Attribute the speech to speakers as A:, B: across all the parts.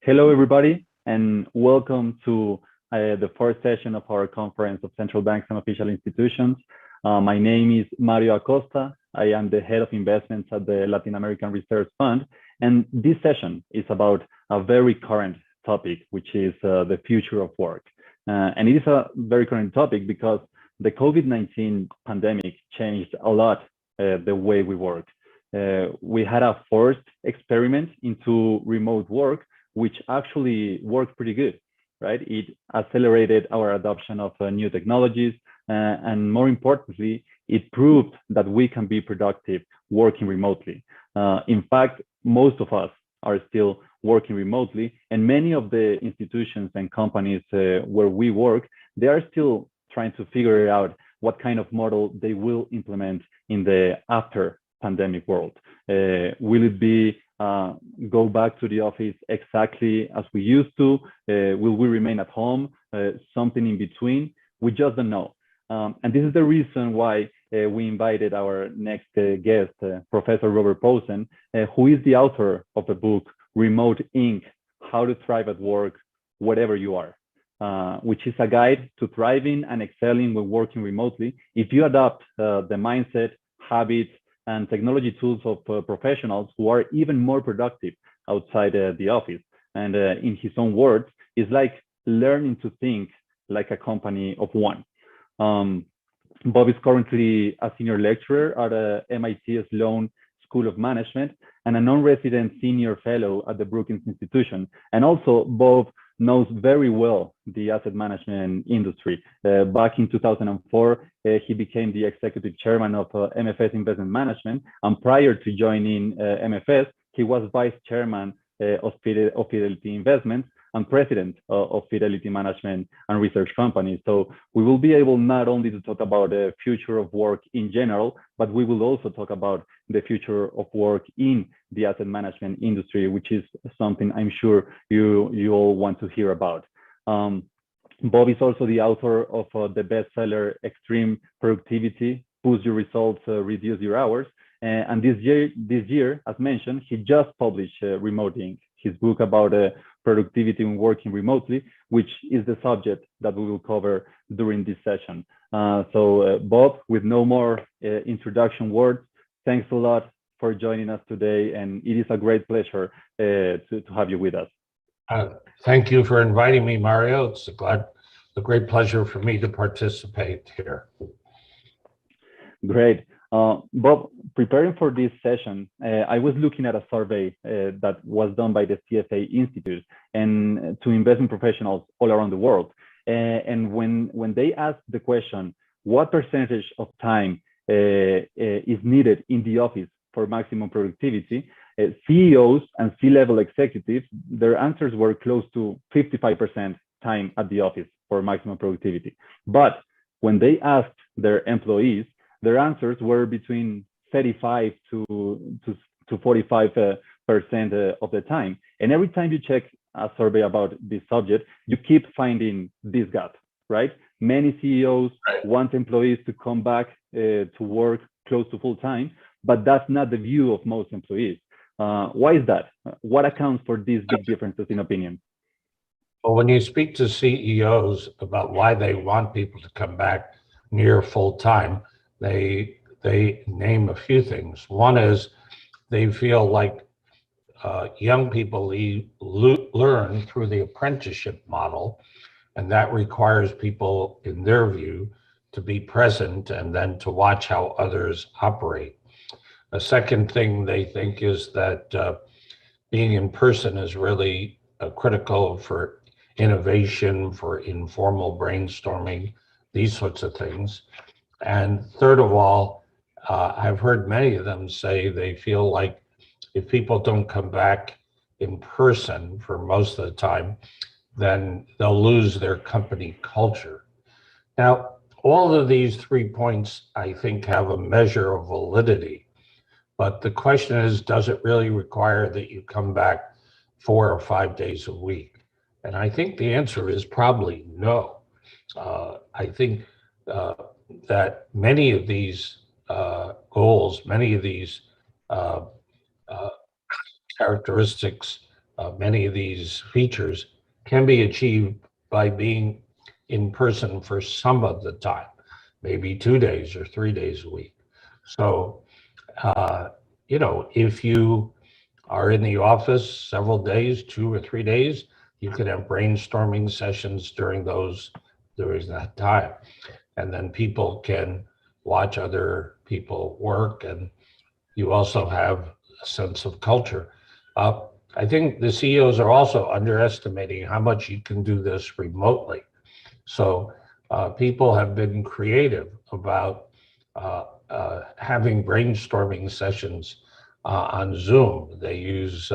A: Hello, everybody, and welcome to the fourth session of our conference of central banks and official institutions. My name is Mario Acosta. I am the head of investments at the Latin American Research Fund, and this session is about a very current topic, which is the future of work. And it is a very current topic because the COVID-19 pandemic changed a lot the way we work. We had a forced experiment into remote work, which actually worked pretty good, right? It accelerated our adoption of new technologies, and more importantly, it proved that we can be productive working remotely. In fact, most of us are still working remotely, and many of the institutions and companies where we work, they are still trying to figure out what kind of model they will implement in the after pandemic world. Will it be go back to the office exactly as we used to? Will we remain at home? Something in between? We just don't know. And this is the reason why we invited our next guest, Professor Robert Pozen, who is the author of the book, Remote Inc., How to Thrive at Work, Wherever You Are, which is a guide to thriving and excelling when working remotely if you adopt the mindset, habits, and technology tools of professionals who are even more productive outside the office. And in his own words, it's like learning to think like a company of one. Bob is currently a senior lecturer at MIT Sloan School of Management and a non-resident senior fellow at the Brookings Institution. And also, Bob knows very well the asset management industry. Back in 2004, he became the executive chairman of MFS Investment Management. And prior to joining MFS, he was vice chairman of Fidelity Investments and president of Fidelity Management and Research Company. So we will be able not only to talk about the future of work in general, but we will also talk about the future of work in the asset management industry, which is something I'm sure you all want to hear about. Bob is also the author of the bestseller Extreme Productivity: Boost Your Results, Reduce Your Hours. And this year, as mentioned, he just published Remote Inc., his book about productivity and working remotely, which is the subject that we will cover during this session. So Bob, with no more introduction words, thanks a lot for joining us today, and it is a great pleasure to have you with us.
B: Thank you for inviting me, Mario. It's a great pleasure for me to participate here.
A: Great. Bob, preparing for this session, I was looking at a survey that was done by the CFA Institute and to investment professionals all around the world. And when they asked the question, what percentage of time is needed in the office for maximum productivity, CEOs and C-level executives, their answers were close to 55% time at the office for maximum productivity. But when they asked their employees, their answers were between 35 to 45% of the time. And every time you check a survey about this subject, you keep finding this gap, right? Many CEOs want employees to come back to work close to full time, but that's not the view of most employees. Why is that? What accounts for these big differences in opinion?
B: Well, when you speak to CEOs about why they want people to come back near full time, they name a few things. One is they feel like young people learn through the apprenticeship model, and that requires people, in their view, to be present and then to watch how others operate. A second thing they think is that being in person is really critical for innovation, for informal brainstorming, these sorts of things. And third of all, I've heard many of them say they feel like if people don't come back in person for most of the time, then they'll lose their company culture. Now, all of these 3 points, I think, have a measure of validity. But the question is, does it really require that you come back 4 or 5 days a week? And I think the answer is probably no. I think that many of these goals, many of these characteristics many of these features can be achieved by being in person for some of the time, maybe 2 days or 3 days a week. So, if you are in the office several days, 2 or 3 days, you could have brainstorming sessions during that time. And then people can watch other people work, and you also have a sense of culture. I think the CEOs are also underestimating how much you can do this remotely. So people have been creative about having brainstorming sessions on Zoom. They use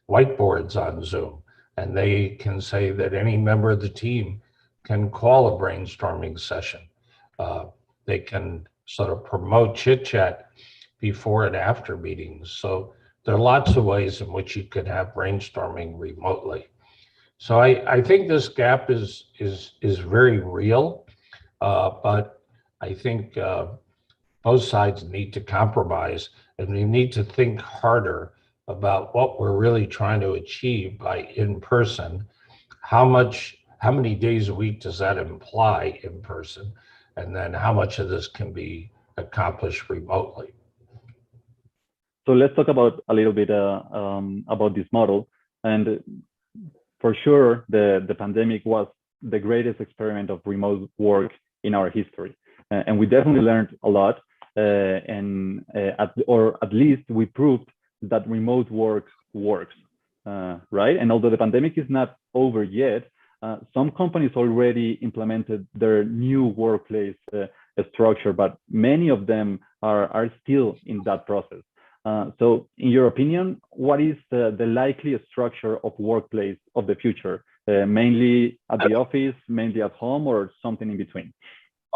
B: whiteboards on Zoom, and they can say that any member of the team can call a brainstorming session. They can sort of promote chit chat before and after meetings. So there are lots of ways in which you could have brainstorming remotely. So I think this gap is very real, but I think both sides need to compromise, and we need to think harder about what we're really trying to achieve by in person. How many days a week does that imply in person? And then how much of this can be accomplished remotely?
A: So let's talk about a little bit about this model. And for sure, the pandemic was the greatest experiment of remote work in our history. And we definitely learned a lot. Or at least we proved that remote work works, right? And although the pandemic is not over yet, some companies already implemented their new workplace structure, but many of them are still in that process. So in your opinion, what is the likely structure of workplace of the future? Mainly at the office, mainly at home, or something in between?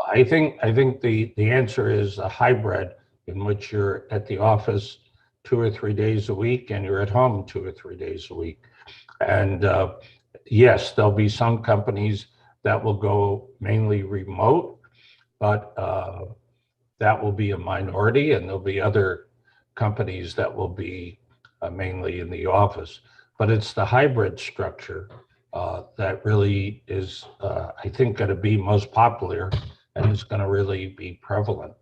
B: I think the answer is a hybrid in which you're at the office 2 or 3 days a week and you're at home 2 or 3 days a week. And yes, there'll be some companies that will go mainly remote, but that will be a minority, and there'll be other companies that will be mainly in the office. But it's the hybrid structure that really is, I think, going to be most popular, and it's going to really be prevalent.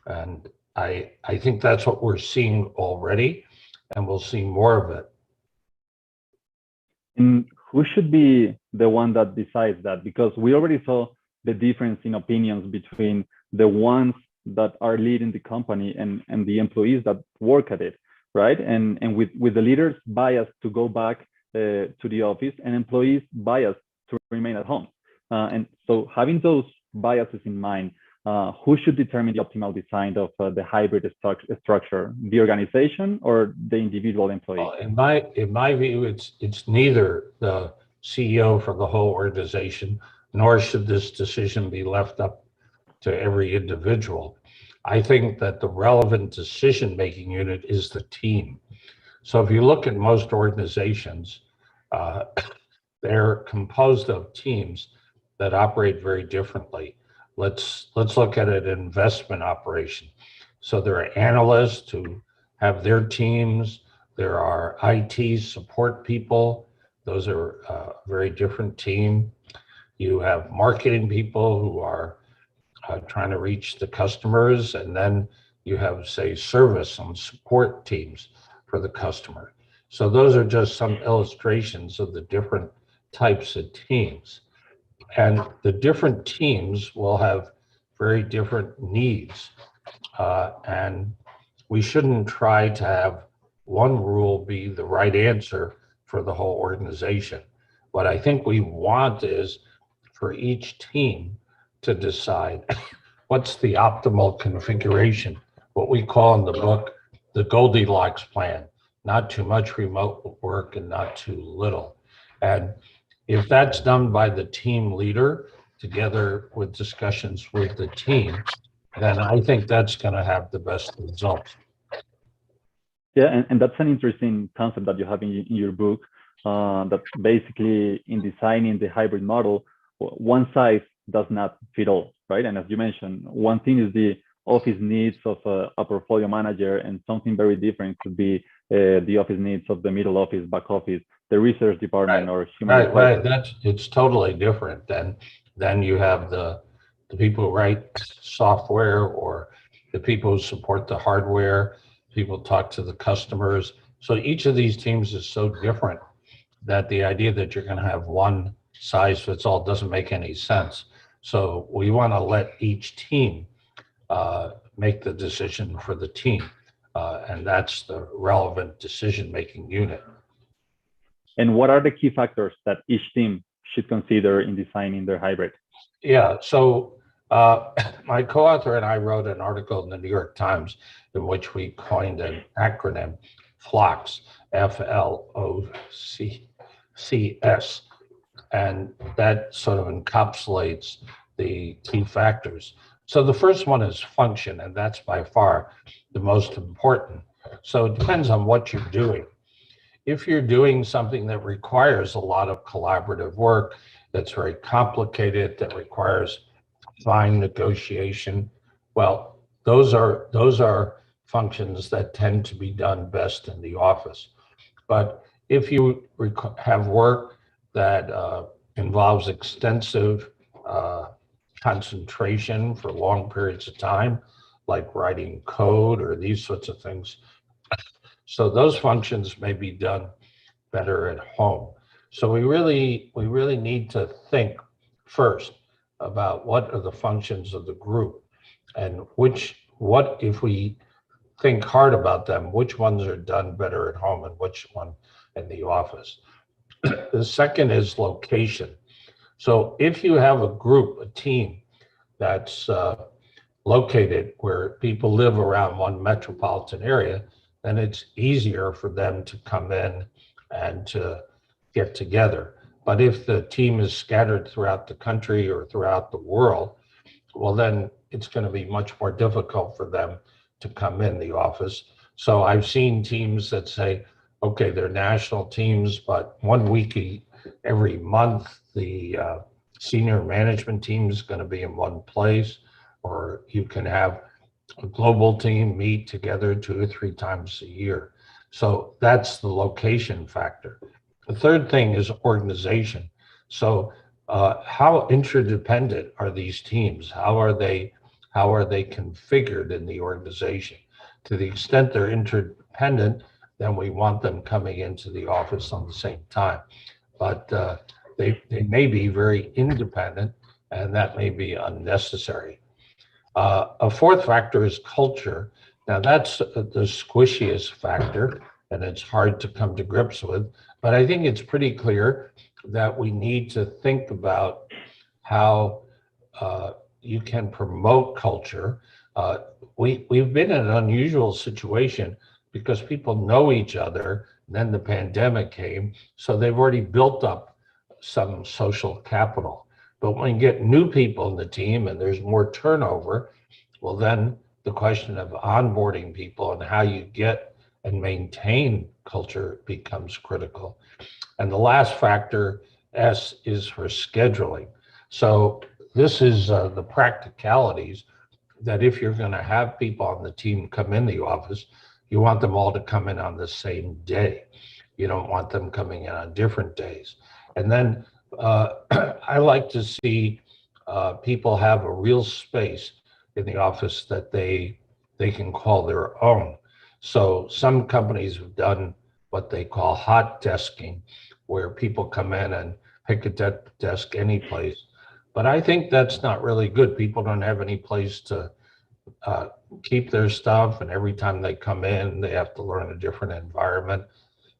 B: And I think that's what we're seeing already, and we'll see more of it.
A: And who should be the one that decides that? Because we already saw the difference in opinions between the ones that are leading the company and the employees that work at it, right? And with the leaders biased to go back to the office and employees biased to remain at home. And so having those biases in mind, who should determine the optimal design of the hybrid structure, the organization or the individual employee?
B: Well, in my view, it's neither the CEO for the whole organization, nor should this decision be left up to every individual. I think that the relevant decision-making unit is the team. So if you look at most organizations, they're composed of teams that operate very differently. Let's look at an investment operation. So there are analysts who have their teams. There are IT support people. Those are a very different team. You have marketing people who are trying to reach the customers, and then you have, say, service and support teams for the customer. So those are just some illustrations of the different types of teams. And the different teams will have very different needs. And we shouldn't try to have one rule be the right answer for the whole organization. What I think we want is for each team to decide what's the optimal configuration, what we call in the book, the Goldilocks plan, not too much remote work and not too little. And if that's done by the team leader together with discussions with the team, then I think that's going to have the best results.
A: Yeah, and that's an interesting concept that you have in your book, that basically in designing the hybrid model, one size does not fit all, right? And as you mentioned, one thing is the office needs of a portfolio manager, and something very different could be the office needs of the middle office, back office, the research department, or human resources.
B: It's totally different than you have the people who write software, or the people who support the hardware, people talk to the customers. So each of these teams is so different that the idea that you're going to have one size fits all doesn't make any sense. So we want to let each team make the decision for the team, and that's the relevant decision-making unit.
A: And what are the key factors that each team should consider in designing their hybrid?
B: Yeah, so my co-author and I wrote an article in the New York Times in which we coined an acronym, FLOCS, FLOCS, and that sort of encapsulates the key factors. So the first one is function, and that's by far the most important. So it depends on what you're doing. If you're doing something that requires a lot of collaborative work, that's very complicated, that requires fine negotiation, well, those are functions that tend to be done best in the office. But if you have work that involves extensive concentration for long periods of time, like writing code or these sorts of things, so those functions may be done better at home. So we really need to think first about what are the functions of the group, and what if we think hard about them, which ones are done better at home and which one in the office. The second is location. So if you have a group, a team that's located where people live around one metropolitan area, then it's easier for them to come in and to get together. But if the team is scattered throughout the country or throughout the world, well, then it's going to be much more difficult for them to come in the office. So I've seen teams that say, okay, they're national teams, but 1 week every month, the senior management team is going to be in one place, or you can have a global team meet together 2 or 3 times a year. So that's the location factor. The third thing is organization. So how interdependent are these teams? How are they configured in the organization? To the extent they're interdependent, then we want them coming into the office on the same time. But they may be very independent, and that may be unnecessary. A fourth factor is culture. Now that's the squishiest factor, and it's hard to come to grips with, but I think it's pretty clear that we need to think about how you can promote culture. We've been in an unusual situation because people know each other, and then the pandemic came, so they've already built up some social capital. But when you get new people in the team and there's more turnover, well, then the question of onboarding people and how you get and maintain culture becomes critical. And the last factor, S, is for scheduling. So this is the practicalities that if you're going to have people on the team come in the office, you want them all to come in on the same day. You don't want them coming in on different days. And then I like to see people have a real space in the office that they can call their own. So some companies have done what they call hot desking, where people come in and pick a desk any place. But I think that's not really good. People don't have any place to keep their stuff, and every time they come in, they have to learn a different environment.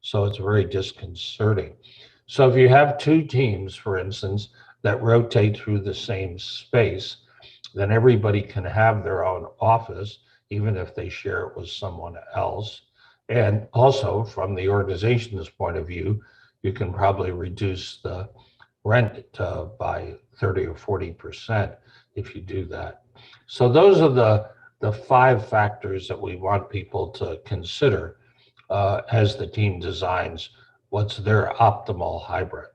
B: So it's very disconcerting. So if you have 2 teams, for instance, that rotate through the same space, then everybody can have their own office, even if they share it with someone else. And also from the organization's point of view, you can probably reduce the rent by 30 or 40% if you do that. So those are the 5 factors that we want people to consider as the team designs what's their optimal hybrid.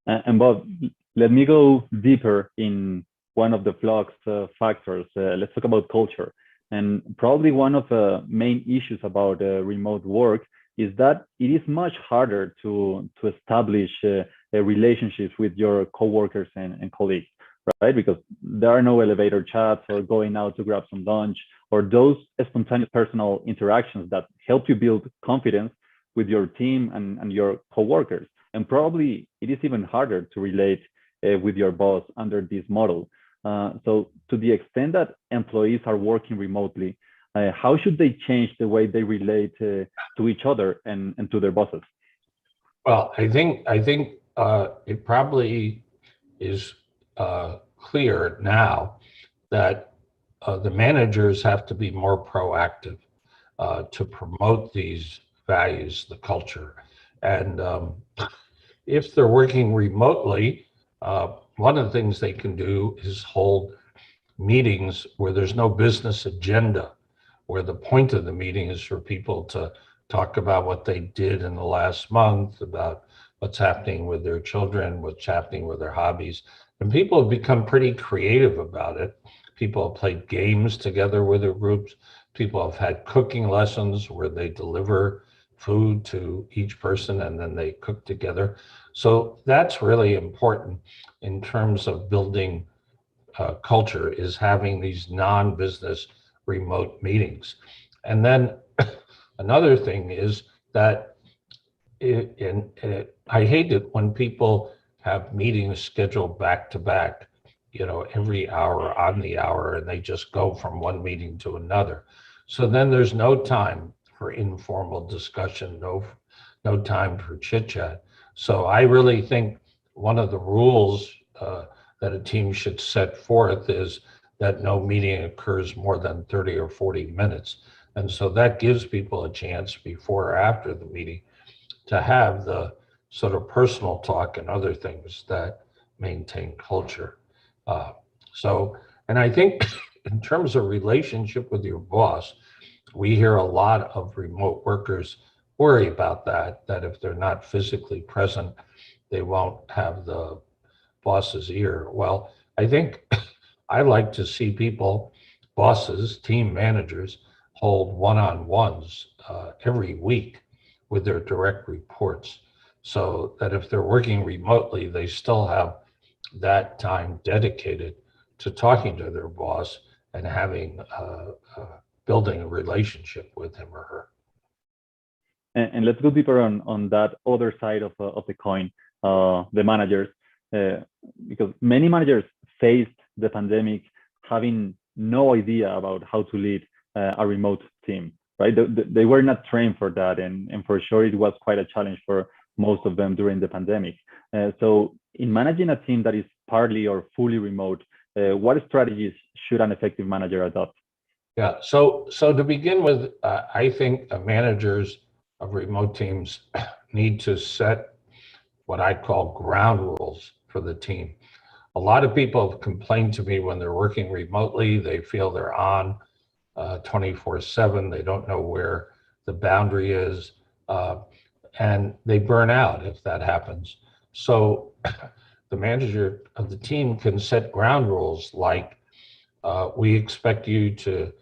A: And Bob, let me go deeper in one of the flux factors. Let's talk about culture. And probably one of the main issues about remote work is that it is much harder to establish relationships with your coworkers and colleagues, right? Because there are no elevator chats or going out to grab some lunch or those spontaneous personal interactions that help you build confidence with your team and your coworkers. And probably it is even harder to relate with your boss under this model. So to the extent that employees are working remotely, how should they change the way they relate to each other and to their bosses?
B: Well, I think it probably is clear now that the managers have to be more proactive to promote these values, the culture. And if they're working remotely, one of the things they can do is hold meetings where there's no business agenda, where the point of the meeting is for people to talk about what they did in the last month, about what's happening with their children, what's happening with their hobbies. And people have become pretty creative about it. People have played games together with their groups. People have had cooking lessons where they deliver food to each person and then they cook together. So that's really important in terms of building culture, is having these non-business remote meetings. And then another thing is that I hate it when people have meetings scheduled back to back, every hour on the hour, and they just go from one meeting to another. So then there's no time for informal discussion, no time for chit chat. So I really think one of the rules that a team should set forth is that no meeting occurs more than 30 or 40 minutes. And so that gives people a chance before or after the meeting to have the sort of personal talk and other things that maintain culture. And I think in terms of relationship with your boss, we hear a lot of remote workers worry about that if they're not physically present, they won't have the boss's ear. Well, I think I like to see people, bosses, team managers, hold one-on-ones every week with their direct reports, so that if they're working remotely, they still have that time dedicated to talking to their boss and having building a relationship with him or her.
A: And let's go deeper on that other side of the coin, the managers, because many managers faced the pandemic having no idea about how to lead a remote team, right? They were not trained for that, and for sure it was quite a challenge for most of them during the pandemic. So in managing a team that is partly or fully remote, what strategies should an effective manager adopt?
B: Yeah, so to begin with, I think managers of remote teams need to set what I call ground rules for the team. A lot of people have complained to me when they're working remotely, they feel they're on 24/7, they don't know where the boundary is, and they burn out if that happens. So the manager of the team can set ground rules like, we expect you to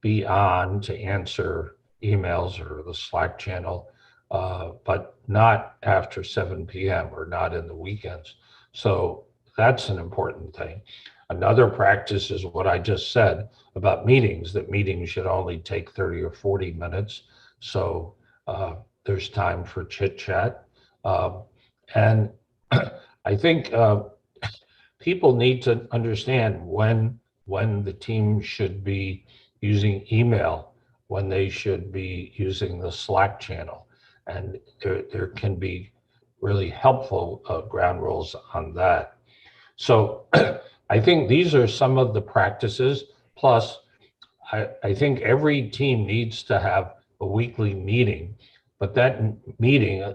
B: be on to answer emails or the Slack channel, but not after 7 p.m. or not in the weekends. So that's an important thing. Another practice is what I just said about meetings, that meetings should only take 30 or 40 minutes. So there's time for chit chat. And I think people need to understand when the team should be using email, when they should be using the Slack channel. And there can be really helpful ground rules on that. So I think these are some of the practices. Plus, I think every team needs to have a weekly meeting, but that meeting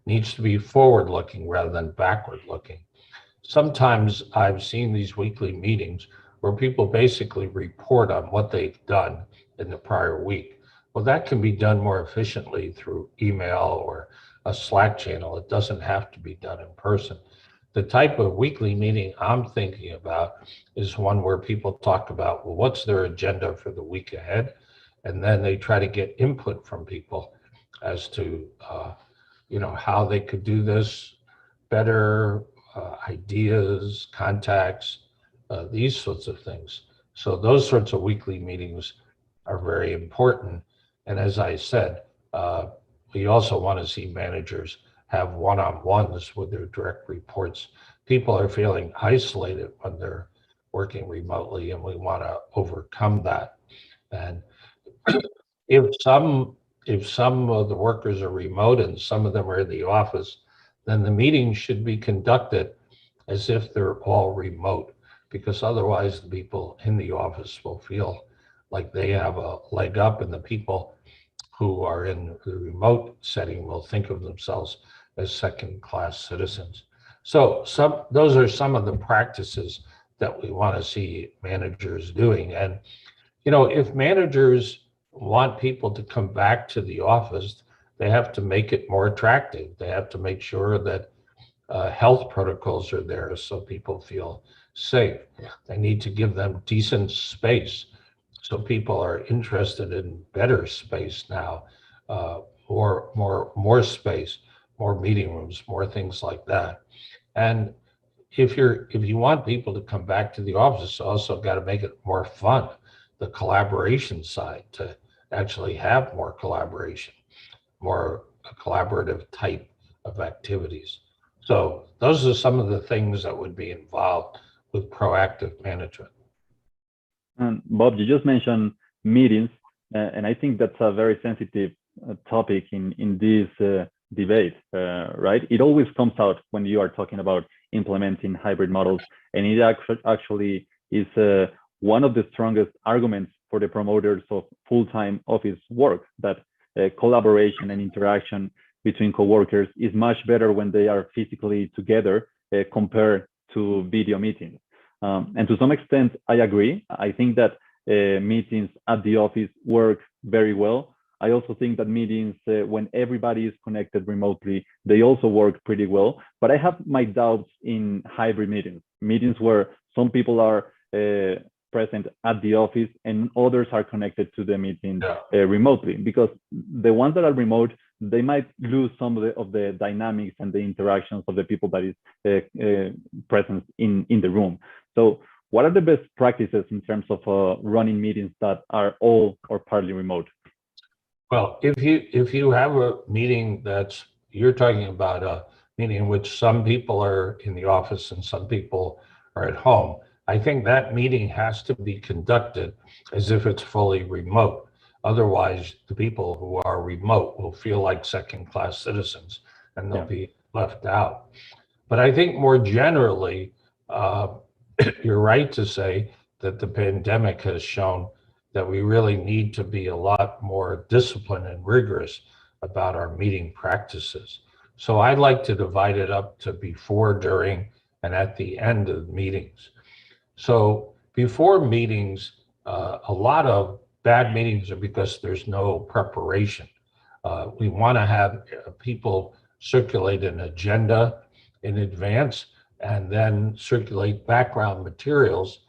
B: needs to be forward-looking rather than backward-looking. Sometimes I've seen these weekly meetings where people basically report on what they've done in the prior week. Well, that can be done more efficiently through email or a Slack channel. It doesn't have to be done in person. The type of weekly meeting I'm thinking about is one where people talk about, well, what's their agenda for the week ahead? And then they try to get input from people as to, how they could do this better, ideas, contacts, these sorts of things. So those sorts of weekly meetings are very important. And as I said, we also want to see managers have one-on-ones with their direct reports. People are feeling isolated when they're working remotely, and we want to overcome that. And if some of the workers are remote and some of them are in the office, then the meeting should be conducted as if they're all remote, because otherwise the people in the office will feel like they have a leg up, and the people who are in the remote setting will think of themselves as second-class citizens. So those are some of the practices that we want to see managers doing. And if managers want people to come back to the office, they have to make it more attractive. They have to make sure that health protocols are there so people feel safe. They need to give them decent space so people are interested in better space now, more space, more meeting rooms, more things like that. And if you want people to come back to the office, also got to make it more fun, the collaboration side, to actually have more collaboration, more collaborative type of activities. So those are some of the things that would be involved with proactive management.
A: And Bob, you just mentioned meetings, and I think that's a very sensitive topic in this debate, right? It always comes out when you are talking about implementing hybrid models, and it actually is one of the strongest arguments for the promoters of full-time office work, that collaboration and interaction between coworkers is much better when they are physically together compared to video meetings. And to some extent, I agree. I think that meetings at the office work very well. I also think that meetings, when everybody is connected remotely, they also work pretty well. But I have my doubts in hybrid meetings where some people are present at the office and others are connected to the meeting remotely, because the ones that are remote, they might lose some of the dynamics and the interactions of the people that is present in the room. So what are the best practices in terms of running meetings that are all or partly remote?
B: Well, if you have a meeting you're talking about a meeting in which some people are in the office and some people are at home, I think that meeting has to be conducted as if it's fully remote. Otherwise, the people who are remote will feel like second-class citizens and they'll be left out. But I think more generally, you're right to say that the pandemic has shown that we really need to be a lot more disciplined and rigorous about our meeting practices. So I'd like to divide it up to before, during, and at the end of meetings. So before meetings, a lot of bad meetings are because there's no preparation. We want to have people circulate an agenda in advance and then circulate background materials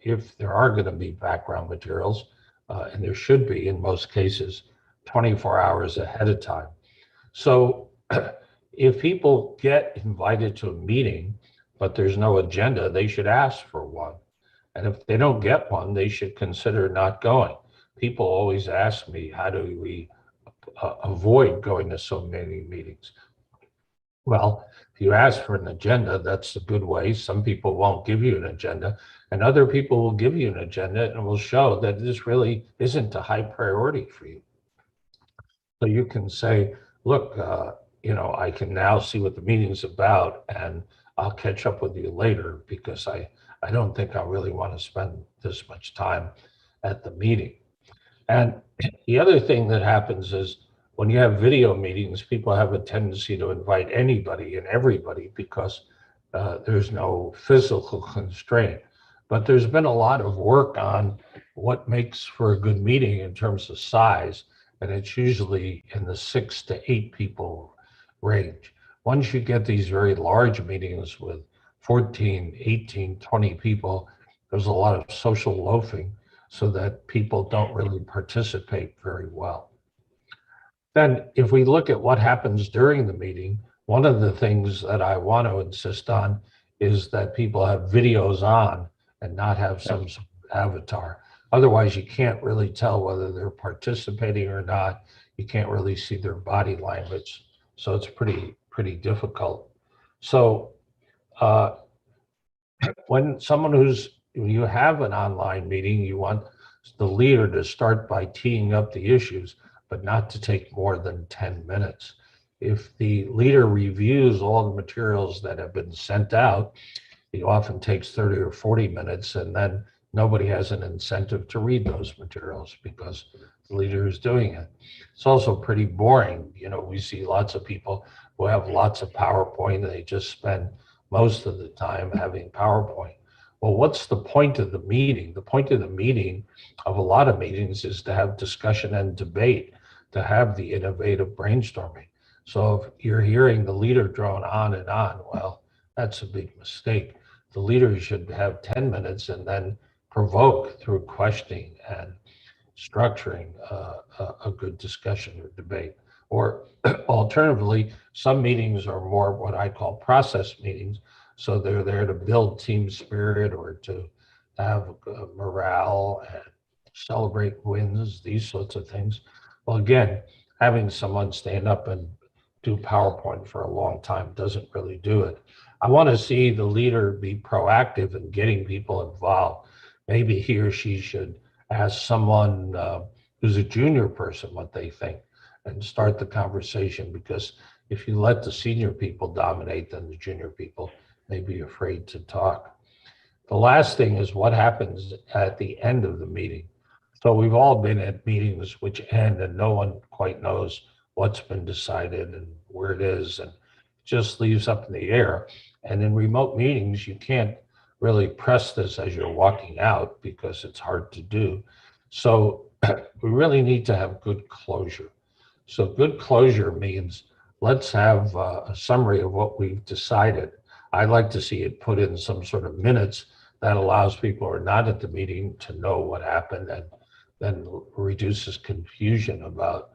B: if there are going to be background materials, and there should be in most cases, 24 hours ahead of time. So if people get invited to a meeting, but there's no agenda, they should ask for one. And if they don't get one, they should consider not going. People always ask me, how do we avoid going to so many meetings? Well, if you ask for an agenda, that's a good way. Some people won't give you an agenda, and other people will give you an agenda and will show that this really isn't a high priority for you. So you can say, look, I can now see what the meeting's about, and I'll catch up with you later because I don't think I really want to spend this much time at the meeting. And the other thing that happens is when you have video meetings, people have a tendency to invite anybody and everybody because there's no physical constraint. But there's been a lot of work on what makes for a good meeting in terms of size, and it's usually in the 6 to 8 people range. once you get these very large meetings with 14, 18, 20 people, there's a lot of social loafing so that people don't really participate very well. Then if we look at what happens during the meeting, one of the things that I want to insist on is that people have videos on and not have some sort of avatar. Otherwise, you can't really tell whether they're participating or not. You can't really see their body language. So it's pretty difficult. So when you have an online meeting, you want the leader to start by teeing up the issues, but not to take more than 10 minutes. If the leader reviews all the materials that have been sent out, it often takes 30 or 40 minutes, and then nobody has an incentive to read those materials because the leader is doing it. It's also pretty boring. You know, we see lots of people who have lots of PowerPoint, and they just spend most of the time having PowerPoint. Well, what's the point of the meeting? The point of the meeting, of a lot of meetings, is to have discussion and debate, to have the innovative brainstorming. So if you're hearing the leader drone on and on, well, that's a big mistake. The leader should have 10 minutes and then provoke through questioning and structuring a good discussion or debate. Or alternatively, some meetings are more what I call process meetings. So they're there to build team spirit or to have morale and celebrate wins, these sorts of things. Well, again, having someone stand up and do PowerPoint for a long time doesn't really do it. I want to see the leader be proactive in getting people involved. Maybe he or she should ask someone who's a junior person what they think and start the conversation, because if you let the senior people dominate, then the junior people may be afraid to talk. The last thing is what happens at the end of the meeting. So we've all been at meetings which end and no one quite knows what's been decided and where it is, and just leaves up in the air. And in remote meetings, you can't really press this as you're walking out because it's hard to do. So we really need to have good closure. So good closure means let's have a summary of what we've decided. I'd like to see it put in some sort of minutes that allows people who are not at the meeting to know what happened, and then reduces confusion about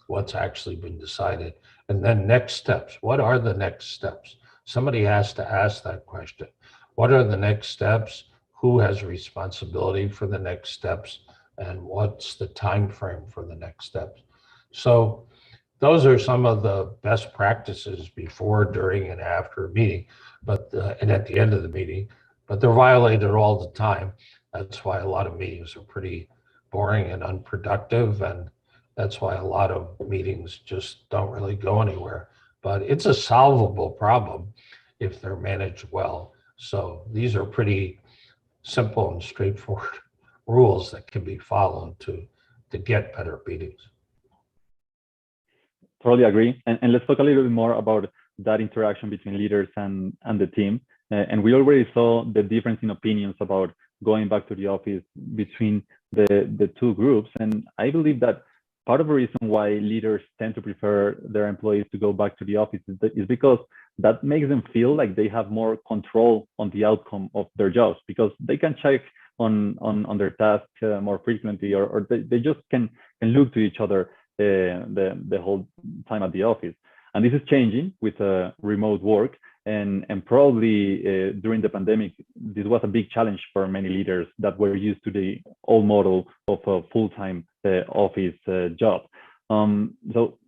B: what's actually been decided. And then next steps. What are the next steps? Somebody has to ask that question. What are the next steps? Who has responsibility for the next steps? And what's the time frame for the next steps? So those are some of the best practices before, during, and after a meeting, and at the end of the meeting, but they're violated all the time. That's why a lot of meetings are pretty boring and unproductive, and that's why a lot of meetings just don't really go anywhere. But it's a solvable problem if they're managed well. So these are pretty simple and straightforward rules that can be followed to get better meetings.
A: Totally agree. And let's talk a little bit more about that interaction between leaders and the team. And we already saw the difference in opinions about going back to the office between the two groups. And I believe that part of the reason why leaders tend to prefer their employees to go back to the office is because that makes them feel like they have more control on the outcome of their jobs, because they can check on their tasks more frequently, or they just can look to each other the whole time at the office. And this is changing with remote work. And probably during the pandemic, this was a big challenge for many leaders that were used to the old model of a full-time office job. So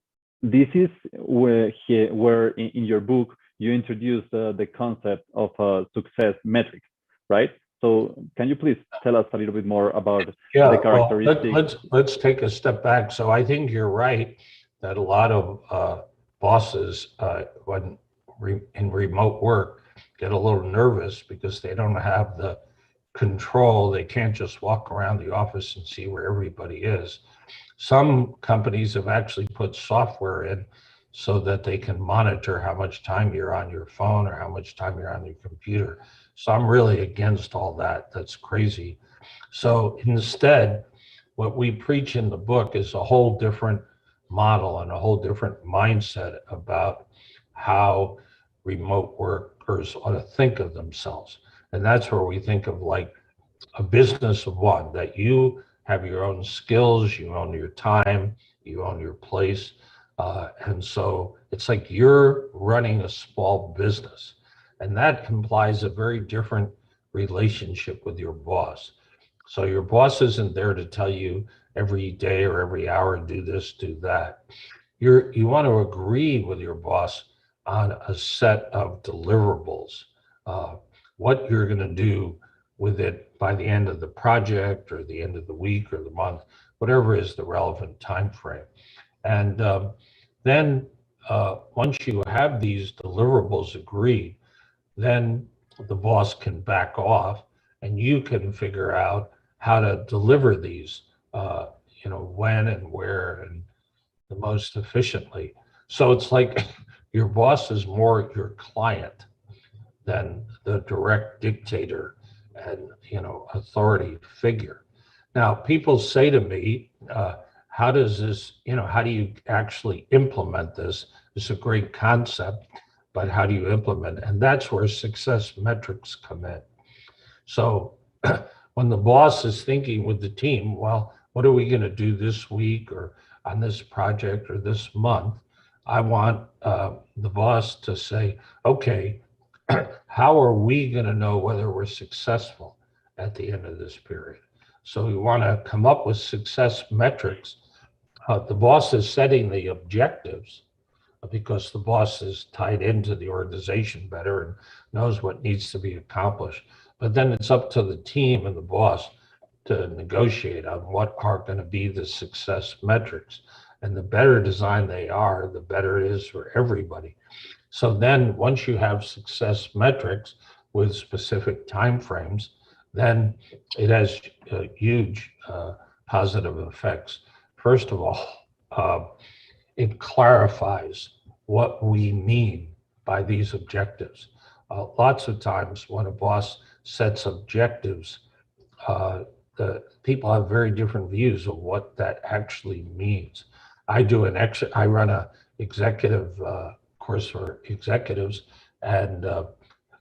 A: this is where in your book, you introduce the concept of success metrics, right? So can you please tell us a little bit more about the characteristics?
B: Well, let's take a step back. So I think you're right that a lot of bosses, when in remote work, get a little nervous because they don't have the control. They can't just walk around the office and see where everybody is. Some companies have actually put software in so that they can monitor how much time you're on your phone or how much time you're on your computer. So I'm really against all that. That's crazy. So instead, what we preach in the book is a whole different model and a whole different mindset about how remote workers ought to think of themselves. And that's where we think of like a business of one, that you have your own skills, you own your time, you own your place. And so it's like you're running a small business. And that implies a very different relationship with your boss. So your boss isn't there to tell you every day or every hour, do this, do that. You want to agree with your boss on a set of deliverables, uh, what you're going to do with it by the end of the project or the end of the week or the month, whatever is the relevant time frame. And then once you have these deliverables agreed, then the boss can back off and you can figure out how to deliver these, when and where and the most efficiently. So it's like your boss is more your client than the direct dictator and authority figure. Now, people say to me, how does this, how do you actually implement this? It's a great concept, but how do you implement it? And that's where success metrics come in. So when the boss is thinking with the team, well, what are we going to do this week or on this project or this month? I want the boss to say, okay, how are we going to know whether we're successful at the end of this period? So we want to come up with success metrics. The boss is setting the objectives because the boss is tied into the organization better and knows what needs to be accomplished. But then it's up to the team and the boss to negotiate on what are going to be the success metrics. And the better designed they are, the better it is for everybody. So then once you have success metrics with specific timeframes, then it has huge positive effects. First of all, it clarifies what we mean by these objectives. Lots of times when a boss sets objectives, the people have very different views of what that actually means. I run a executive course for executives, and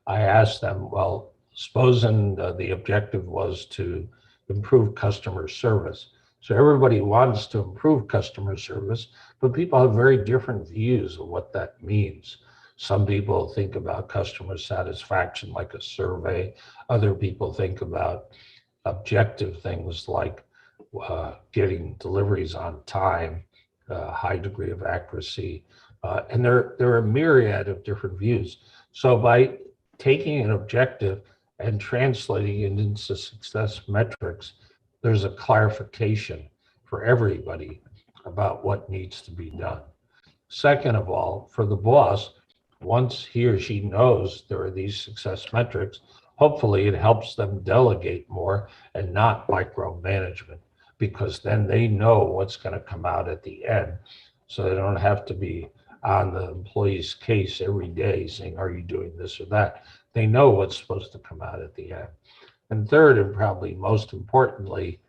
B: I asked them, well, supposing the objective was to improve customer service. So everybody wants to improve customer service, but people have very different views of what that means. Some people think about customer satisfaction like a survey. Other people think about objective things like getting deliveries on time, high degree of accuracy, and there are a myriad of different views. So by taking an objective and translating it into success metrics, there's a clarification for everybody about what needs to be done. Second of all, for the boss, once he or she knows there are these success metrics, hopefully it helps them delegate more and not micromanagement, because then they know what's going to come out at the end. So they don't have to be on the employee's case every day saying, are you doing this or that? They know what's supposed to come out at the end. And third, and probably most importantly,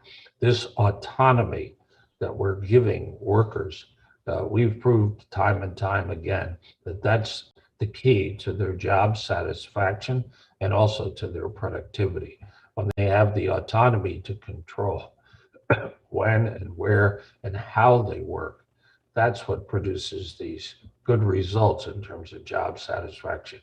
B: this autonomy that we're giving workers. We've proved time and time again that that's the key to their job satisfaction and also to their productivity. When they have the autonomy to control when and where and how they work, that's what produces these good results in terms of job satisfaction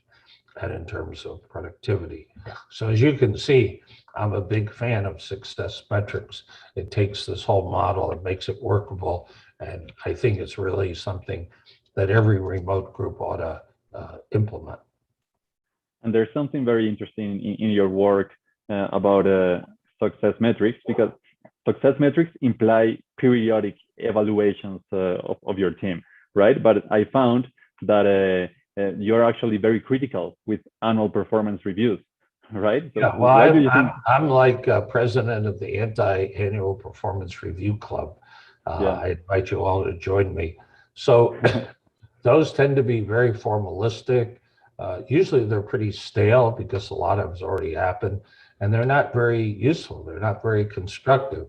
B: and in terms of productivity. So as you can see, I'm a big fan of success metrics. It takes this whole model and makes it workable. And I think it's really something that every remote group ought to implement.
A: And there's something very interesting in your work about success metrics, because success metrics imply periodic evaluations of your team, right? But I found that you're actually very critical with annual performance reviews, right? So
B: yeah, well, I'm like president of the Anti-Annual Performance Review Club. I invite you all to join me. So those tend to be very formalistic. Usually they're pretty stale because a lot of it's already happened, and they're not very useful. They're not very constructive.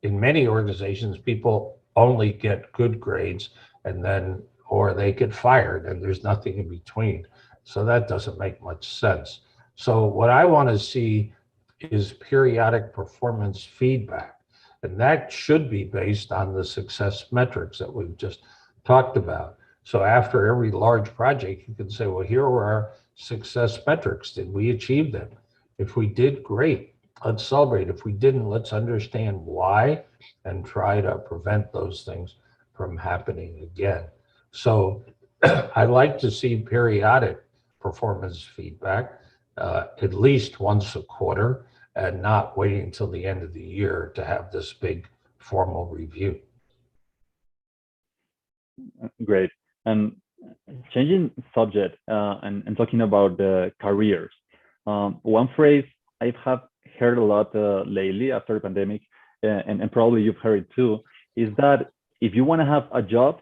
B: In many organizations, people only get good grades, and then or they get fired, and there's nothing in between. So that doesn't make much sense. So what I want to see is periodic performance feedback. And that should be based on the success metrics that we've just talked about. So after every large project, you can say, well, here are our success metrics. Did we achieve them? If we did, great. Let's celebrate. If we didn't, let's understand why and try to prevent those things from happening again. So I like to see periodic performance feedback, at least once a quarter, and not waiting until the end of the year to have this big formal review.
A: Great. And changing subject and talking about the careers. One phrase I have heard a lot lately after the pandemic, and probably you've heard it too, is that if you want to have a job,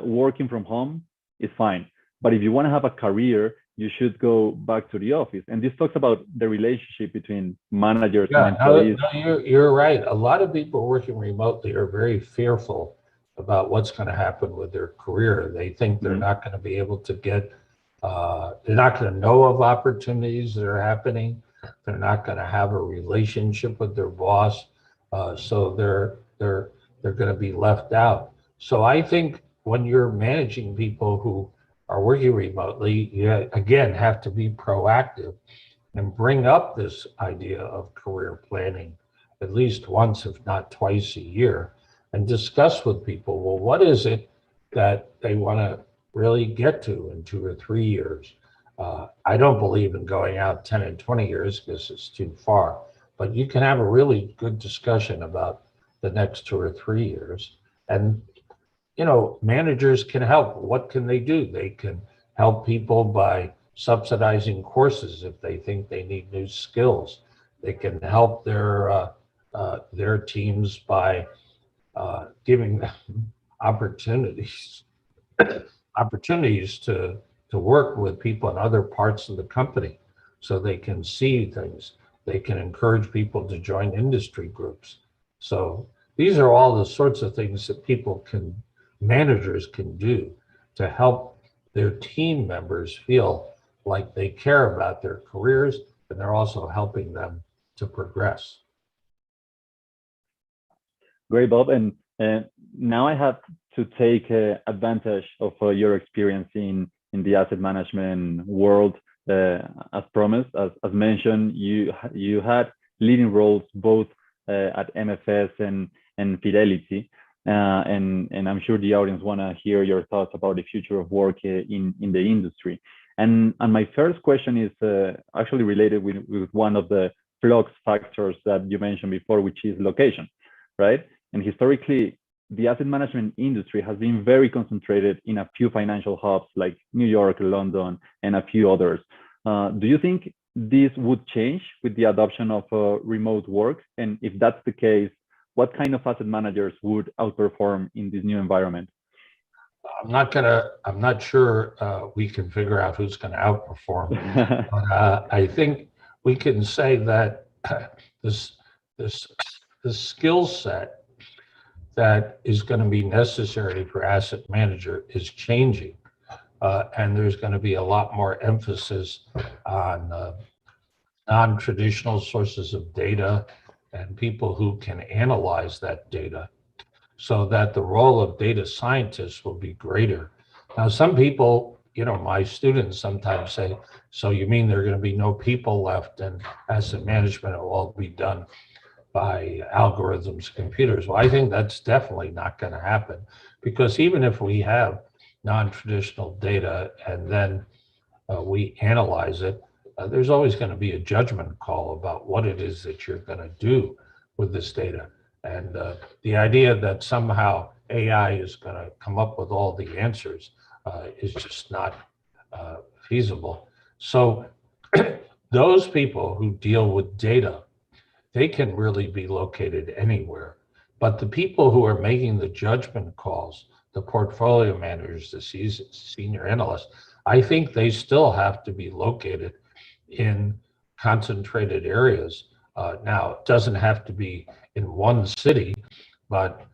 A: working from home is fine. But if you want to have a career, you should go back to the office. And this talks about the relationship between managers and employees.
B: No, you're right. A lot of people working remotely are very fearful about what's going to happen with their career. They think they're not going to be able to get, they're not going to know of opportunities that are happening. They're not going to have a relationship with their boss. So they're going to be left out. So I think when you're managing people who are working remotely, you again have to be proactive and bring up this idea of career planning at least once, if not twice a year, and discuss with people, well, what is it that they want to really get to in 2 or 3 years? I don't believe in going out 10 and 20 years because it's too far, but you can have a really good discussion about the next 2 or 3 years. And you know, managers can help. What can they do? They can help people by subsidizing courses if they think they need new skills. They can help their teams by giving them opportunities to work with people in other parts of the company so they can see things. They can encourage people to join industry groups. So these are all the sorts of things that managers can do to help their team members feel like they care about their careers, and they're also helping them to progress.
A: Great, Bob. And now I have to take advantage of your experience in the asset management world. As promised, as mentioned, you had leading roles both at MFS and Fidelity. And I'm sure the audience want to hear your thoughts about the future of work in the industry. And my first question is actually related with one of the flux factors that you mentioned before, which is location, right? And historically, the asset management industry has been very concentrated in a few financial hubs like New York, London, and a few others. Do you think this would change with the adoption of remote work? And if that's the case, what kind of asset managers would outperform in this new environment?
B: I'm not sure we can figure out who's going to outperform. But I think we can say that this skill set that is going to be necessary for asset manager is changing. And there's going to be a lot more emphasis on non-traditional sources of data and people who can analyze that data, so that the role of data scientists will be greater. Now, some people, you know, my students sometimes say, so you mean there are going to be no people left and asset management will all be done by algorithms, computers? Well, I think that's definitely not going to happen, because even if we have non-traditional data and then we analyze it, there's always going to be a judgment call about what it is that you're going to do with this data. And the idea that somehow AI is going to come up with all the answers is just not feasible. So those people who deal with data, they can really be located anywhere. But the people who are making the judgment calls, the portfolio managers, the senior analysts, I think they still have to be located in concentrated areas. Now, it doesn't have to be in one city, but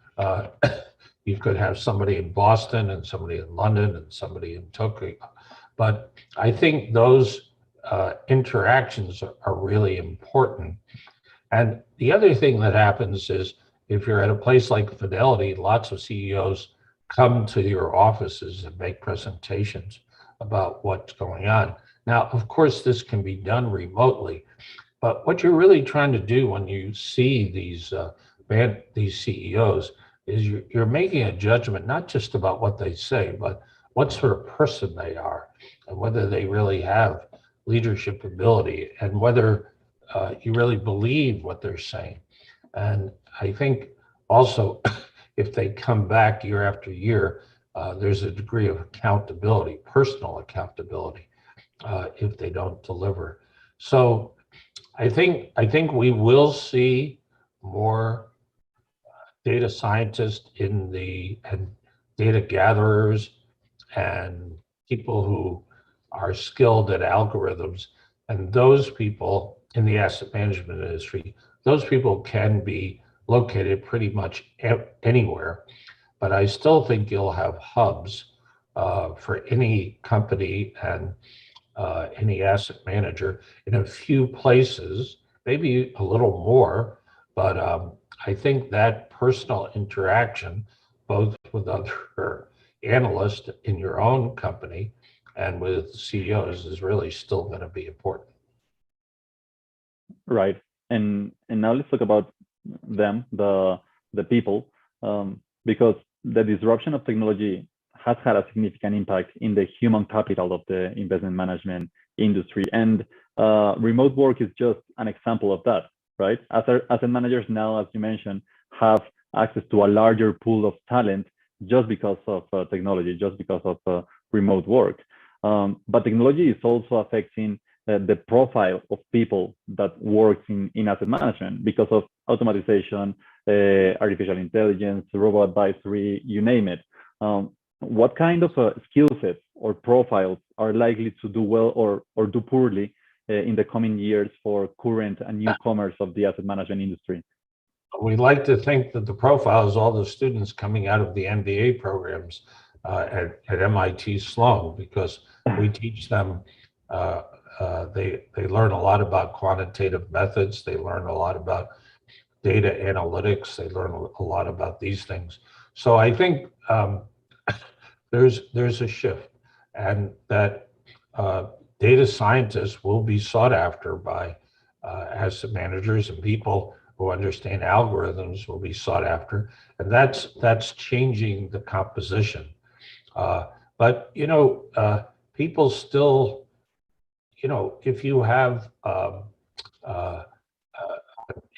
B: You could have somebody in Boston and somebody in London and somebody in Tokyo. But I think those interactions are really important. And the other thing that happens is if you're at a place like Fidelity, lots of CEOs come to your offices and make presentations about what's going on. Now, of course, this can be done remotely, but what you're really trying to do when you see these CEOs is you're making a judgment, not just about what they say, but what sort of person they are and whether they really have leadership ability and whether you really believe what they're saying. And I think also, if they come back year after year, there's a degree of accountability, personal accountability, if they don't deliver. So I think we will see more data scientists and data gatherers and people who are skilled at algorithms. And those people in the asset management industry, those people can be located pretty much anywhere. But I still think you'll have hubs for any company and any asset manager in a few places, maybe a little more, but I think that personal interaction, both with other analysts in your own company and with CEOs, is really still going to be important.
A: Right. And now let's talk about them, the people, because the disruption of technology has had a significant impact in the human capital of the investment management industry. And remote work is just an example of that, right? Asset managers now, as you mentioned, have access to a larger pool of talent just because of technology, just because of remote work. But technology is also affecting the profile of people that works in asset management because of automatization, artificial intelligence, robot advisory, you name it. What kind of skill sets or profiles are likely to do well or do poorly in the coming years for current and newcomers of the asset management industry?
B: We like to think that the profile is all the students coming out of the MBA programs at MIT Sloan, because we teach them, they learn a lot about quantitative methods, they learn a lot about data analytics, they learn a lot about these things. So I think there's a shift, and that data scientists will be sought after by asset managers, and people who understand algorithms will be sought after, and that's changing the composition. But people still, if you have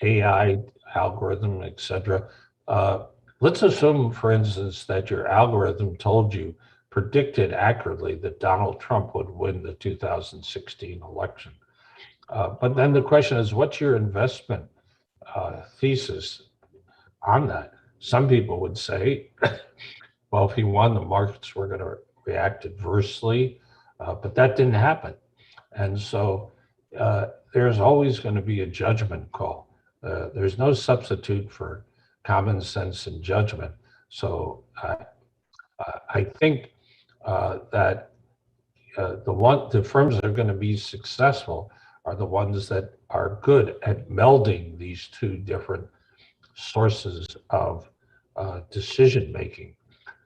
B: AI algorithm, etc. Let's assume, for instance, that your algorithm predicted accurately that Donald Trump would win the 2016 election. But then the question is, what's your investment thesis on that? Some people would say, well, if he won, the markets were going to react adversely, but that didn't happen. And so there's always going to be a judgment call. There's no substitute for common sense and judgment. So I think that the firms that are going to be successful are the ones that are good at melding these two different sources of decision making.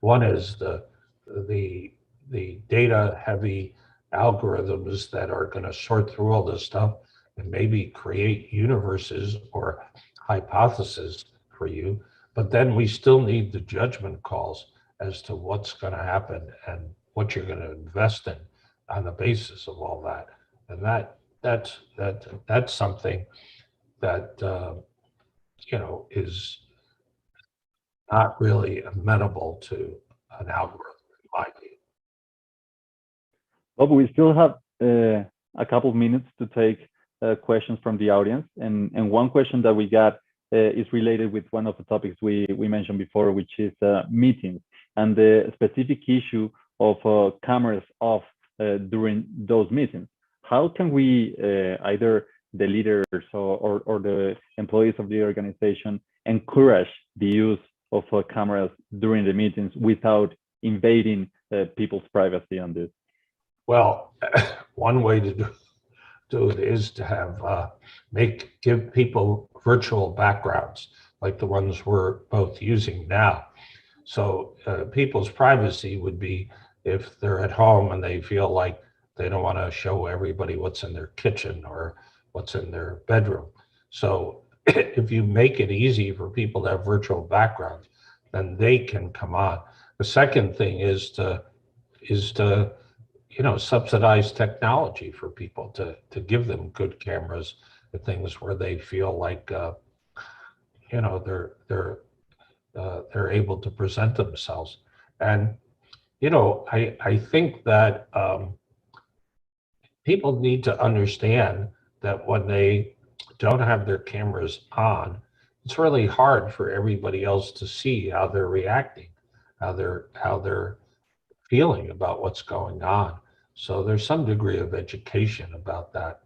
B: One is the data heavy algorithms that are going to sort through all this stuff and maybe create universes or hypotheses for you. But then we still need the judgment calls as to what's going to happen and what you're going to invest in on the basis of all that. And that's something that is not really amenable to an algorithm, in my view.
A: Well, we still have a couple of minutes to take questions from the audience. And one question that we got is related with one of the topics we mentioned before, which is meetings and the specific issue of cameras off during those meetings. How can we, either the leaders or the employees of the organization, encourage the use of cameras during the meetings without invading people's privacy on this?
B: Well, one way to do it is to have give people virtual backgrounds like the ones we're both using now. So people's privacy would be if they're at home and they feel like they don't want to show everybody what's in their kitchen or what's in their bedroom. So if you make it easy for people to have virtual backgrounds, then they can come on. The second thing is to subsidize technology for people to give them good cameras and things where they feel like they're able to present themselves. And I think that people need to understand that when they don't have their cameras on, it's really hard for everybody else to see how they're reacting, how they're feeling about what's going on. So there's some degree of education about that.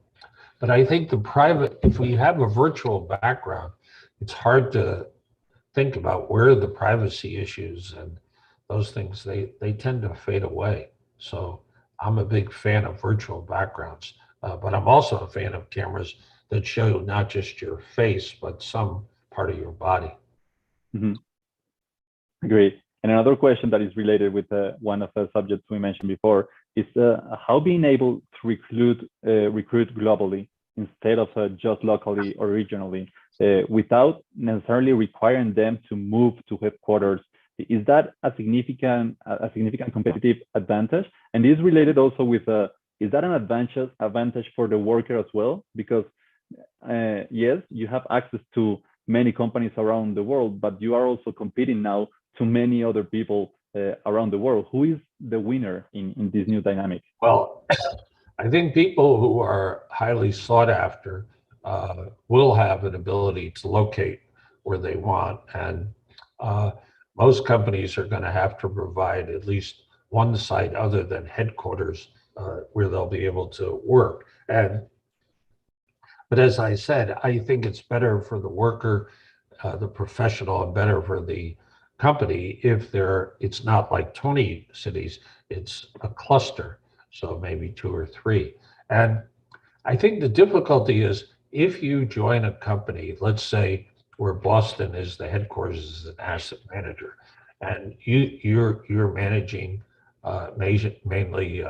B: But I think if we have a virtual background, it's hard to think about where the privacy issues and those things, they tend to fade away. So I'm a big fan of virtual backgrounds, but I'm also a fan of cameras that show not just your face, but some part of your body.
A: Mm-hmm. Great. And another question that is related with one of the subjects we mentioned before is how being able to recruit globally instead of just locally or regionally without necessarily requiring them to move to headquarters. Is that a significant competitive advantage? And is related also with is that an advantage for the worker as well? Because yes, you have access to many companies around the world, but you are also competing now to many other people around the world. Who is the winner in this new dynamic?
B: Well, I think people who are highly sought after will have an ability to locate where they want. And most companies are going to have to provide at least one site other than headquarters where they'll be able to work. But as I said, I think it's better for the worker, the professional, and better for the company if it's not like 20 cities, it's a cluster, so maybe 2 or 3. And I think the difficulty is if you join a company, let's say where Boston is the headquarters as an asset manager, and you're managing mainly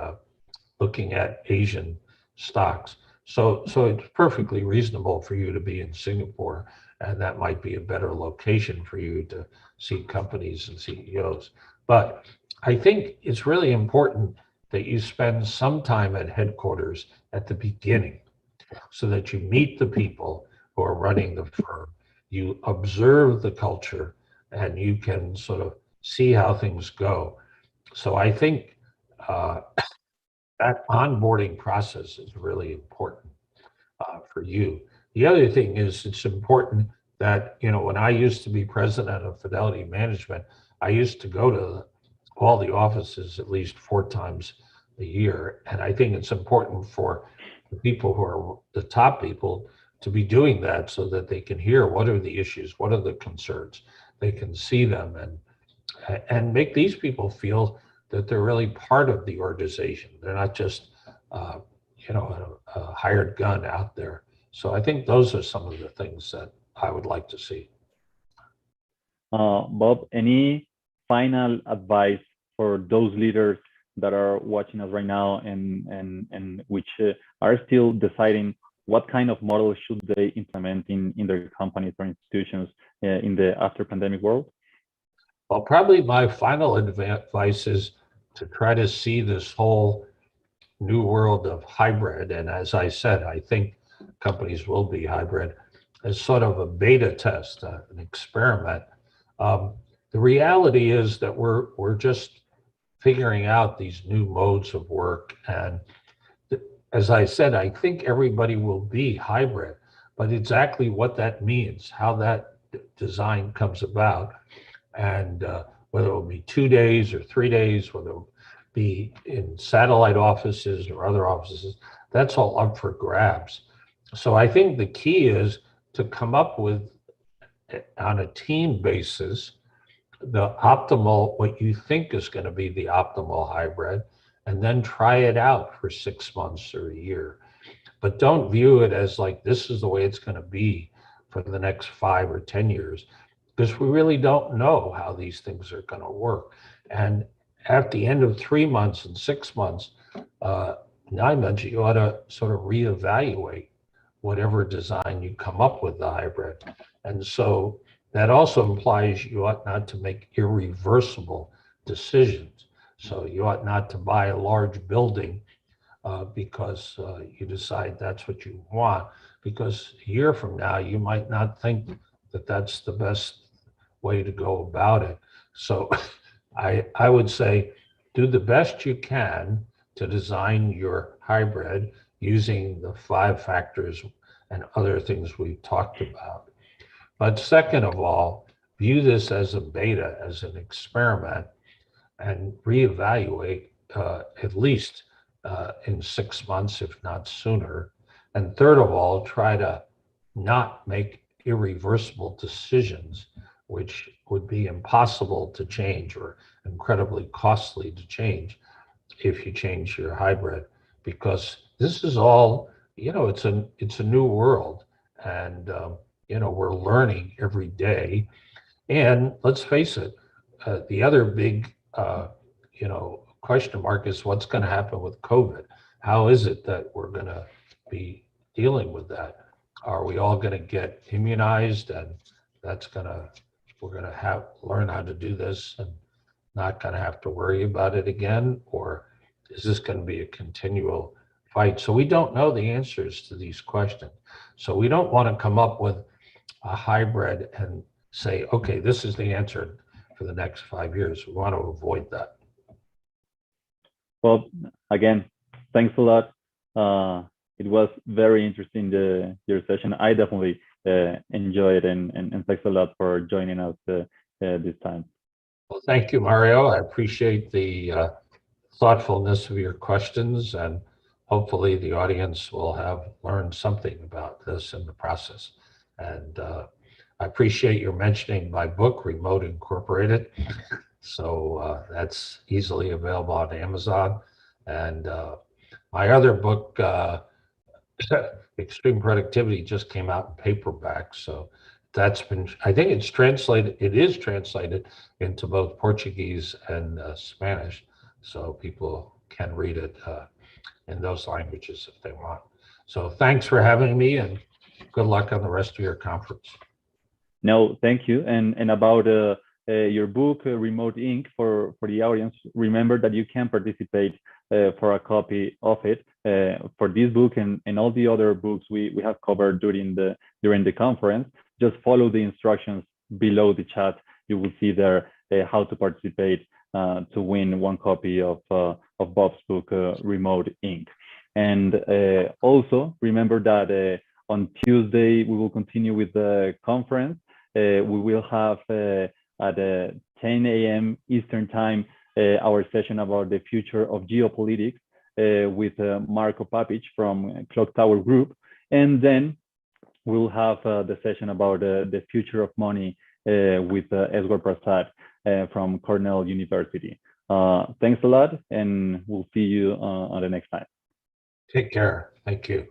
B: looking at Asian stocks. So it's perfectly reasonable for you to be in Singapore, and that might be a better location for you to see companies and CEOs. But I think it's really important that you spend some time at headquarters at the beginning so that you meet the people who are running the firm, you observe the culture, and you can sort of see how things go. So I think that onboarding process is really important for you. The other thing is it's important that, when I used to be president of Fidelity Management, I used to go to all the offices at least 4 times a year. And I think it's important for the people who are the top people to be doing that so that they can hear what are the issues, what are the concerns, they can see them and make these people feel that they're really part of the organization. They're not just, a hired gun out there. So I think those are some of the things that I would like to see.
A: Bob, any final advice for those leaders that are watching us right now and which are still deciding what kind of model should they implement in their companies or institutions in the after pandemic world?
B: Well, probably my final advice is to try to see this whole new world of hybrid. And as I said, I think companies will be hybrid as sort of a beta test, an experiment. The reality is that we're just figuring out these new modes of work. And as I said, I think everybody will be hybrid, but exactly what that means, how that design comes about, and whether it will be 2 days or 3 days, whether it will be in satellite offices or other offices, that's all up for grabs. So I think the key is to come up with, on a team basis, the optimal, what you think is going to be the optimal hybrid, and then try it out for 6 months or a year. But don't view it as like, this is the way it's going to be for the next 5 or 10 years, because we really don't know how these things are going to work. And at the end of 3 months and 6 months, 9 months, you ought to sort of reevaluate whatever design you come up with the hybrid. And so that also implies you ought not to make irreversible decisions. So you ought not to buy a large building because you decide that's what you want, because a year from now, you might not think that that's the best way to go about it. So I would say do the best you can to design your hybrid using the 5 factors and other things we've talked about. But second of all, view this as a beta, as an experiment, and reevaluate at least in 6 months, if not sooner. And third of all, try to not make irreversible decisions, which would be impossible to change or incredibly costly to change if you change your hybrid, because this is all, it's a new world, and we're learning every day. And let's face it, the other big question mark is what's going to happen with COVID. How is it that we're going to be dealing with that? Are we all going to get immunized, and we're going to learn how to do this and not going to have to worry about it again? Or is this going to be a continual fight? So we don't know the answers to these questions. So we don't want to come up with a hybrid and say, okay, this is the answer for the next 5 years. We want to avoid that.
A: Well, again, thanks a lot. It was very interesting, your session. I definitely enjoyed it, and thanks a lot for joining us this time.
B: Well, thank you, Mario. I appreciate the thoughtfulness of your questions, and hopefully the audience will have learned something about this in the process. And I appreciate your mentioning my book, Remote Incorporated. So that's easily available on Amazon. And my other book, Extreme Productivity, just came out in paperback. So that's been, I think it is translated into both Portuguese and Spanish. So people can read it in those languages if they want. So thanks for having me, and good luck on the rest of your conference.
A: No, thank you. And about your book, Remote Inc., for the audience, remember that you can participate for a copy of it. For this book and all the other books we have covered during the conference, just follow the instructions below the chat. You will see there how to participate to win one copy of Bob's book, Remote Inc. And also remember that on Tuesday we will continue with the conference. We will have at 10 a.m. Eastern time our session about the future of geopolitics with Marco Papic from Clock Tower Group, and then we'll have the session about the future of money with Edward Prasad from Cornell University. Thanks a lot, and we'll see you on the next time.
B: Take care. Thank you.